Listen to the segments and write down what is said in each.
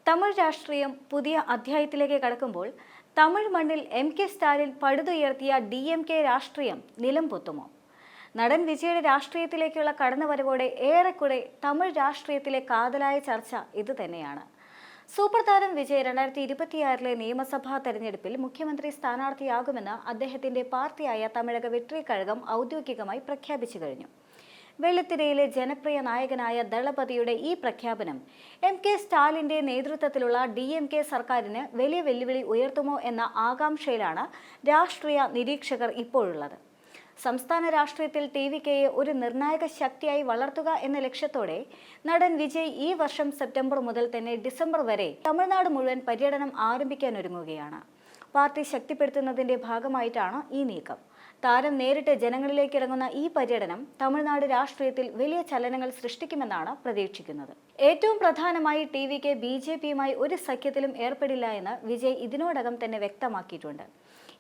തമിഴ് രാഷ്ട്രീയം പുതിയ അധ്യായത്തിലേക്ക് കടക്കുമ്പോൾ തമിഴ് മണ്ണിൽ എം.കെ. സ്റ്റാലിൻ പടുതുയർത്തിയ ഡി.എം.കെ രാഷ്ട്രീയം നിലം പൊത്തുമോ? നടൻ വിജയുടെ രാഷ്ട്രീയത്തിലേക്കുള്ള കടന്നുവരവോടെ ഏറെക്കുറെ തമിഴ് രാഷ്ട്രീയത്തിലെ കാതലായ ചർച്ച ഇത് തന്നെയാണ്. സൂപ്പർ താരം വിജയ് 2026 നിയമസഭാ തെരഞ്ഞെടുപ്പിൽ മുഖ്യമന്ത്രി സ്ഥാനാർത്ഥിയാകുമെന്ന് അദ്ദേഹത്തിന്റെ പാർട്ടിയായ തമിഴക വെട്രി കഴകം ഔദ്യോഗികമായി പ്രഖ്യാപിച്ചു കഴിഞ്ഞു. വെള്ളിത്തിരയിലെ ജനപ്രിയ നായകനായ ദളപതിയുടെ ഈ പ്രഖ്യാപനം എം.കെ. സ്റ്റാലിന്റെ നേതൃത്വത്തിലുള്ള ഡി.എം.കെ സർക്കാരിന് വലിയ വെല്ലുവിളി ഉയർത്തുമോ എന്ന ആകാംക്ഷയിലാണ് രാഷ്ട്രീയ നിരീക്ഷകർ ഇപ്പോഴുള്ളത്. സംസ്ഥാന രാഷ്ട്രീയത്തിൽ ടി.വി.കെയെ ഒരു നിർണായക ശക്തിയായി വളർത്തുക എന്ന ലക്ഷ്യത്തോടെ നടൻ വിജയ് ഈ വർഷം സെപ്റ്റംബർ മുതൽ തന്നെ ഡിസംബർ വരെ തമിഴ്നാട് മുഴുവൻ പര്യടനം ആരംഭിക്കാനൊരുങ്ങുകയാണ്. പാർട്ടി ശക്തിപ്പെടുത്തുന്നതിന്റെ ഭാഗമായിട്ടാണ് ഈ നീക്കം. താരം നേരിട്ട് ജനങ്ങളിലേക്ക് ഇറങ്ങുന്ന ഈ പര്യടനം തമിഴ്നാട് രാഷ്ട്രീയത്തിൽ വലിയ ചലനങ്ങൾ സൃഷ്ടിക്കുമെന്നാണ് പ്രതീക്ഷിക്കുന്നത്. ഏറ്റവും പ്രധാനമായി ടി.വി.കെ ബി.ജെ.പിയുമായി ഒരു സഖ്യത്തിലും ഏർപ്പെടില്ല എന്ന് വിജയ് ഇതിനോടകം തന്നെ വ്യക്തമാക്കിയിട്ടുണ്ട്.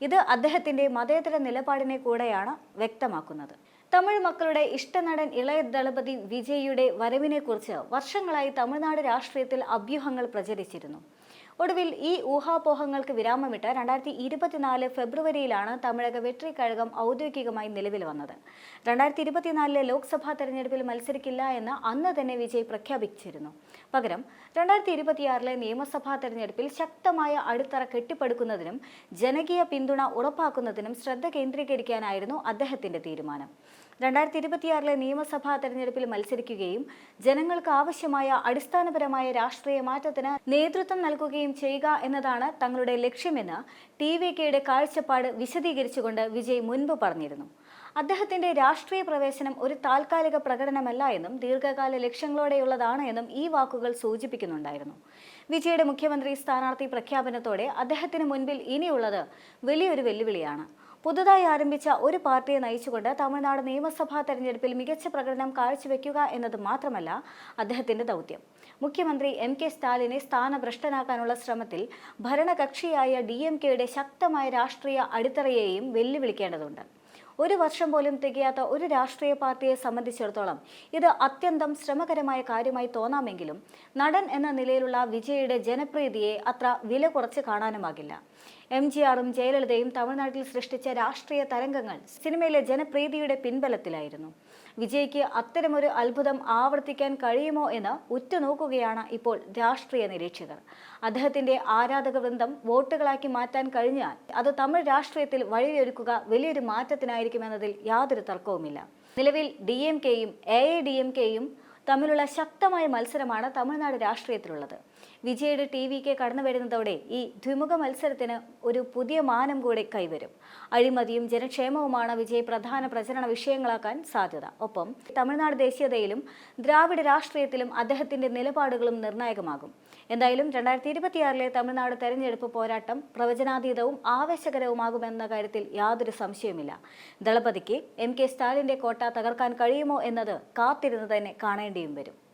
ഇത് അദ്ദേഹത്തിന്റെ മതേതര നിലപാടിനെ കൂടെയാണ് വ്യക്തമാക്കുന്നത്. തമിഴ് മക്കളുടെ ഇഷ്ടനടൻ ഇളയ ദളപതി വിജയിയുടെ വരവിനെക്കുറിച്ച് വർഷങ്ങളായി തമിഴ്നാട് രാഷ്ട്രീയത്തിൽ അഭ്യൂഹങ്ങൾ പ്രചരിച്ചിരുന്നു. ഒടുവിൽ ഈ ഊഹാപോഹങ്ങൾക്ക് വിരാമമിട്ട് 2024 ഫെബ്രുവരിയിലാണ് തമിഴക വെട്രി കഴകം ഔദ്യോഗികമായി നിലവിൽ വന്നത്. 2024 ലോക്സഭാ തെരഞ്ഞെടുപ്പിൽ മത്സരിക്കില്ല എന്ന് അന്ന് തന്നെ വിജയ് പ്രഖ്യാപിച്ചിരുന്നു. പകരം 2026 നിയമസഭാ തെരഞ്ഞെടുപ്പിൽ ശക്തമായ അടിത്തറ കെട്ടിപ്പടുക്കുന്നതിനും ജനകീയ പിന്തുണ ഉറപ്പാക്കുന്നതിനും ശ്രദ്ധ കേന്ദ്രീകരിക്കാനായിരുന്നു അദ്ദേഹത്തിന്റെ തീരുമാനം. 2026 നിയമസഭാ തെരഞ്ഞെടുപ്പിൽ മത്സരിക്കുകയും ജനങ്ങൾക്ക് ആവശ്യമായ അടിസ്ഥാനപരമായ രാഷ്ട്രീയ മാറ്റത്തിന് നേതൃത്വം നൽകുകയും ചെയ്യുക എന്നതാണ് തങ്ങളുടെ ലക്ഷ്യമെന്ന് ടി.വി.കെയുടെ കാഴ്ചപ്പാട് വിശദീകരിച്ചുകൊണ്ട് വിജയ് മുൻപ് പറഞ്ഞിരുന്നു. അദ്ദേഹത്തിന്റെ രാഷ്ട്രീയ പ്രവേശനം ഒരു താൽക്കാലിക പ്രകടനമല്ല എന്നും ദീർഘകാല ലക്ഷ്യങ്ങളോടെയുള്ളതാണ് എന്നും ഈ വാക്കുകൾ സൂചിപ്പിക്കുന്നുണ്ടായിരുന്നു. വിജയുടെ മുഖ്യമന്ത്രി സ്ഥാനാർത്ഥി പ്രഖ്യാപനത്തോടെ അദ്ദേഹത്തിന് മുൻപിൽ ഇനിയുള്ളത് വലിയൊരു വെല്ലുവിളിയാണ്. പുതുതായി ആരംഭിച്ച ഒരു പാർട്ടിയെ നയിച്ചുകൊണ്ട് തമിഴ്നാട് നിയമസഭാ തെരഞ്ഞെടുപ്പിൽ മികച്ച പ്രകടനം കാഴ്ചവെക്കുക എന്നത് മാത്രമല്ല അദ്ദേഹത്തിന്റെ ദൗത്യം. മുഖ്യമന്ത്രി എം.കെ. സ്റ്റാലിനെ സ്ഥാനഭ്രഷ്ടനാക്കാനുള്ള ശ്രമത്തിൽ ഭരണകക്ഷിയായ ഡി.എം.കെയുടെ ശക്തമായ രാഷ്ട്രീയ അടിത്തറയെയും വെല്ലുവിളിക്കേണ്ടതുണ്ട്. ഒരു വർഷം പോലും തികയാത്ത ഒരു രാഷ്ട്രീയ പാർട്ടിയെ സംബന്ധിച്ചിടത്തോളം ഇത് അത്യന്തം ശ്രമകരമായ കാര്യമായി തോന്നാമെങ്കിലും നടൻ എന്ന നിലയിലുള്ള വിജയുടെ ജനപ്രീതിയെ അത്ര വില കുറച്ച് കാണാനുമാകില്ല. എം.ജി.ആറും ജയലളിതയും തമിഴ്നാട്ടിൽ സൃഷ്ടിച്ച രാഷ്ട്രീയ തരംഗങ്ങൾ സിനിമയിലെ ജനപ്രീതിയുടെ പിൻബലത്തിലായിരുന്നു. വിജയ്ക്ക് അത്തരമൊരു അത്ഭുതം ആവർത്തിക്കാൻ കഴിയുമോ എന്ന് ഉറ്റുനോക്കുകയാണ് ഇപ്പോൾ രാഷ്ട്രീയ നിരീക്ഷകർ. അദ്ദേഹത്തിന്റെ ആരാധക വൃന്ദം വോട്ടുകളാക്കി മാറ്റാൻ കഴിഞ്ഞാൽ അത് തമിഴ് രാഷ്ട്രീയത്തിൽ വഴിയൊരുക്കുക വലിയൊരു മാറ്റത്തിനായിരിക്കുമെന്നതിൽ യാതൊരു തർക്കവുമില്ല. നിലവിൽ ഡി.എം.കെയും എ.ഐ.ഡി.എം.കെയും തമ്മിലുള്ള ശക്തമായ മത്സരമാണ് തമിഴ്നാട് രാഷ്ട്രീയത്തിലുള്ളത്. വിജയുടെ ടി.വി.കെ കടന്നു വരുന്നതോടെ ഈ ദ്വിമുഖ മത്സരത്തിന് ഒരു പുതിയ മാനം കൂടെ കൈവരും. അഴിമതിയും ജനക്ഷേമവുമാണ് വിജയ് പ്രധാന പ്രചരണ വിഷയങ്ങളാക്കാൻ സാധ്യത. ഒപ്പം തമിഴ്നാട് ദേശീയതയിലും ദ്രാവിഡ രാഷ്ട്രീയത്തിലും അദ്ദേഹത്തിന്റെ നിലപാടുകളും നിർണായകമാകും. എന്തായാലും 2026 തമിഴ്നാട് തെരഞ്ഞെടുപ്പ് പോരാട്ടം പ്രവചനാതീതവും ആവേശകരവുമാകുമെന്ന കാര്യത്തിൽ യാതൊരു സംശയവുമില്ല. ദളപതിക്ക് എം.കെ. സ്റ്റാലിന്റെ കോട്ട തകർക്കാൻ കഴിയുമോ എന്നത് കാത്തിരുന്ന് തന്നെ കാണേണ്ടിയും വരും.